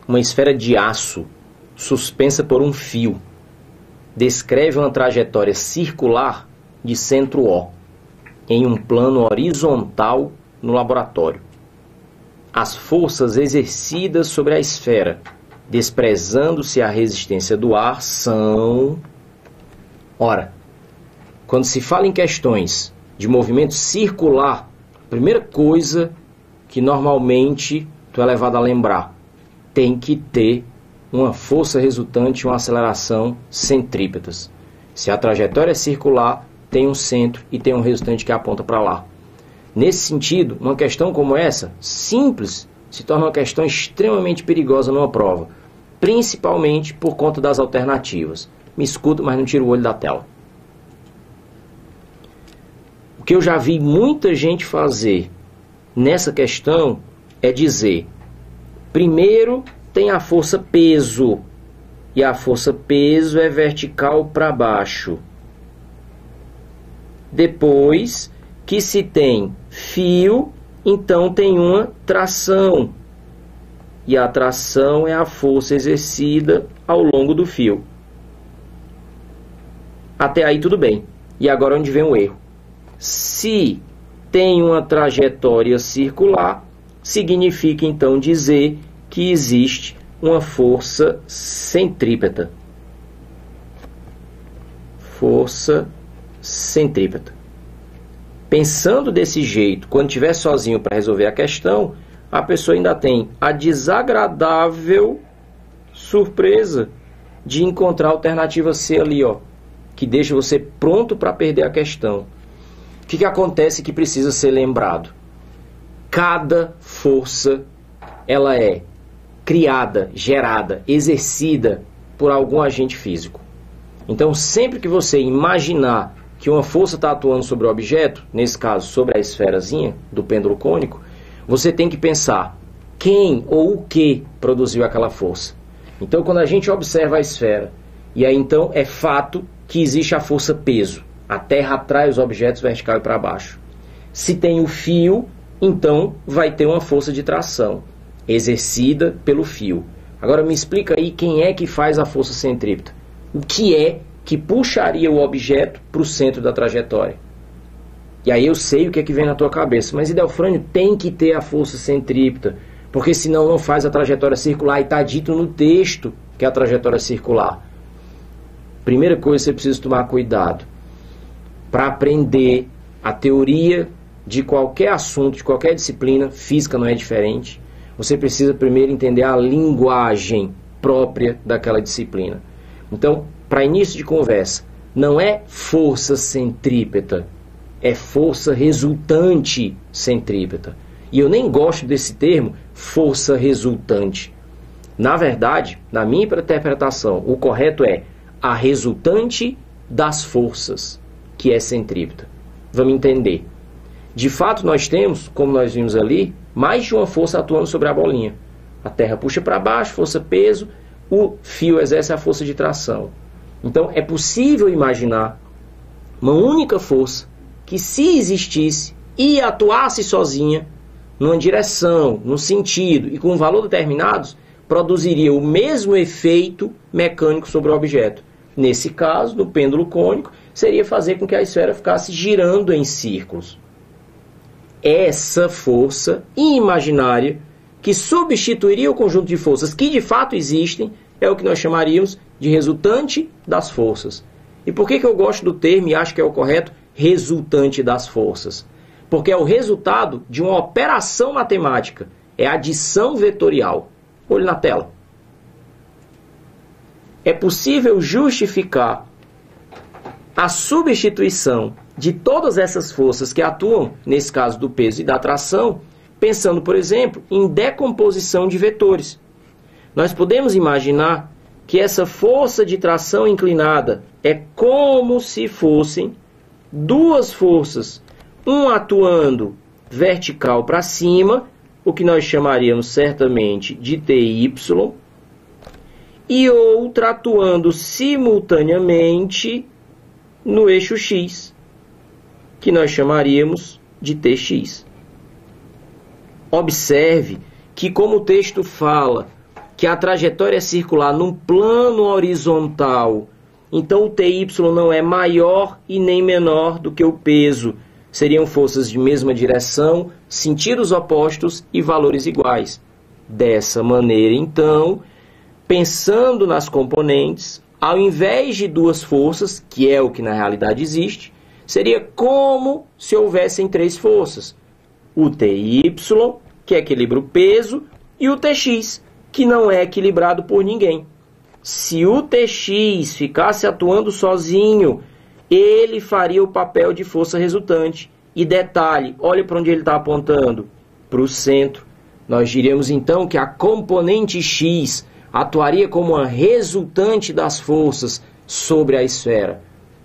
uma esfera de aço suspensa por um fio descreve uma trajetória circular de centro O em um plano horizontal no laboratório. As forças exercidas sobre a esfera, desprezando-se a resistência do ar, são... Ora, quando se fala em questões de movimento circular, a primeira coisa que normalmente tu é levado a lembrar, tem que ter uma força resultante e uma aceleração centrípetas. Se a trajetória é circular, tem um centro e tem um resultante que aponta para lá. Nesse sentido, uma questão como essa, simples, se torna uma questão extremamente perigosa numa prova, principalmente por conta das alternativas. Me escuta, mas não tira o olho da tela. O que eu já vi muita gente fazer nessa questão é dizer, primeiro tem a força peso, e a força peso é vertical para baixo. Depois que se tem fio, então tem uma tração, e a tração é a força exercida ao longo do fio. Até aí tudo bem. E agora onde vem o erro? Se tem uma trajetória circular, significa então dizer que existe uma força centrípeta. Força centrípeta. Pensando desse jeito, quando estiver sozinho para resolver a questão, a pessoa ainda tem a desagradável surpresa de encontrar a alternativa C ali, ó, que deixa você pronto para perder a questão. O que acontece que precisa ser lembrado? Cada força, ela é criada, gerada, exercida por algum agente físico. Então, sempre que você imaginar que uma força está atuando sobre o objeto, nesse caso sobre a esferazinha do pêndulo cônico, você tem que pensar quem ou o que produziu aquela força. Então, quando a gente observa a esfera, e aí então é fato que existe a força peso. A Terra atrai os objetos vertical e para baixo. Se tem o fio, então vai ter uma força de tração, exercida pelo fio. Agora me explica aí quem é que faz a força centrípeta. O que é que puxaria o objeto para o centro da trajetória? E aí eu sei o que é que vem na tua cabeça. Mas, Idelfrânio, tem que ter a força centrípeta, porque senão não faz a trajetória circular, e está dito no texto que é a trajetória circular. Primeira coisa, você precisa tomar cuidado. Para aprender a teoria de qualquer assunto, de qualquer disciplina, física não é diferente, você precisa primeiro entender a linguagem própria daquela disciplina. Então, para início de conversa, não é força centrípeta, é força resultante centrípeta. E eu nem gosto desse termo, força resultante. Na verdade, na minha interpretação, o correto é a resultante das forças, que é centrípeta. Vamos entender. De fato, nós temos, como nós vimos ali, mais de uma força atuando sobre a bolinha. A Terra puxa para baixo, força peso, o fio exerce a força de tração. Então, é possível imaginar uma única força que, se existisse e atuasse sozinha, numa direção, num sentido e com um valor determinados, produziria o mesmo efeito mecânico sobre o objeto. Nesse caso, no pêndulo cônico, seria fazer com que a esfera ficasse girando em círculos. Essa força imaginária, que substituiria o conjunto de forças que de fato existem, é o que nós chamaríamos de resultante das forças. E por que eu gosto do termo e acho que é o correto? Resultante das forças. Porque é o resultado de uma operação matemática. É adição vetorial. Olhe na tela. É possível justificar a substituição de todas essas forças que atuam, nesse caso do peso e da tração, pensando, por exemplo, em decomposição de vetores. Nós podemos imaginar que essa força de tração inclinada é como se fossem duas forças, uma atuando vertical para cima, o que nós chamaríamos certamente de TY, e outra atuando simultaneamente no eixo X, que nós chamaríamos de TX. Observe que, como o texto fala que a trajetória é circular num plano horizontal, então o TY não é maior e nem menor do que o peso. Seriam forças de mesma direção, sentidos opostos e valores iguais. Dessa maneira, então, pensando nas componentes, ao invés de duas forças, que é o que na realidade existe, seria como se houvessem três forças. O TY, que equilibra o peso, e o TX, que não é equilibrado por ninguém. Se o TX ficasse atuando sozinho, ele faria o papel de força resultante. E detalhe, olha para onde ele está apontando, para o centro. Nós diríamos então que a componente X atuaria como uma resultante das forças sobre a esfera.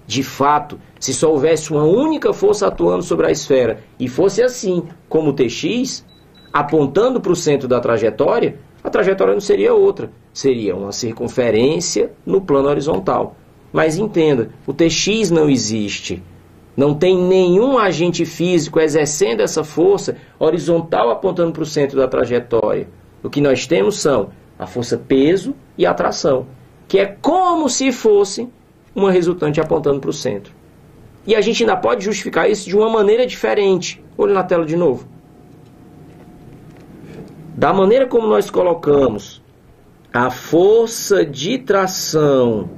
De fato, se só houvesse uma única força atuando sobre a esfera e fosse assim, como o TX, apontando para o centro da trajetória, a trajetória não seria outra, seria uma circunferência no plano horizontal. Mas entenda, o TX não existe. Não tem nenhum agente físico exercendo essa força horizontal apontando para o centro da trajetória. O que nós temos são a força peso e a atração, que é como se fosse uma resultante apontando para o centro. E a gente ainda pode justificar isso de uma maneira diferente. Olha na tela de novo. Da maneira como nós colocamos a força de tração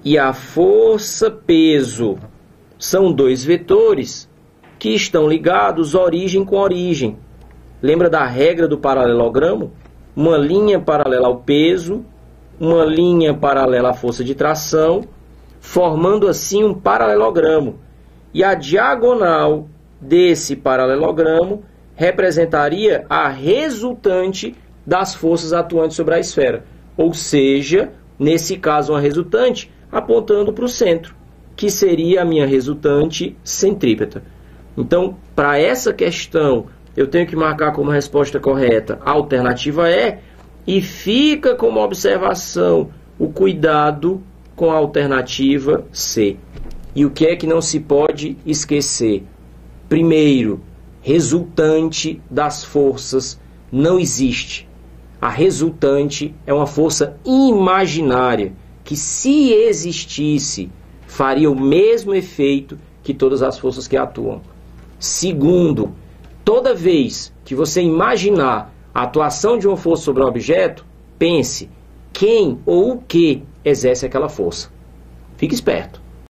e a força peso são dois vetores que estão ligados origem com origem. Lembra da regra do paralelogramo? Uma linha paralela ao peso, uma linha paralela à força de tração, formando assim um paralelogramo. E a diagonal desse paralelogramo representaria a resultante das forças atuantes sobre a esfera. Ou seja, nesse caso, uma resultante apontando para o centro, que seria a minha resultante centrípeta. Então, para essa questão, eu tenho que marcar como resposta correta a alternativa E, e fica como observação o cuidado com a alternativa C. E o que é que não se pode esquecer? Primeiro, resultante das forças não existe. A resultante é uma força imaginária que, se existisse, faria o mesmo efeito que todas as forças que atuam. Segundo, toda vez que você imaginar a atuação de uma força sobre um objeto, pense quem ou o que exerce aquela força. Fique esperto.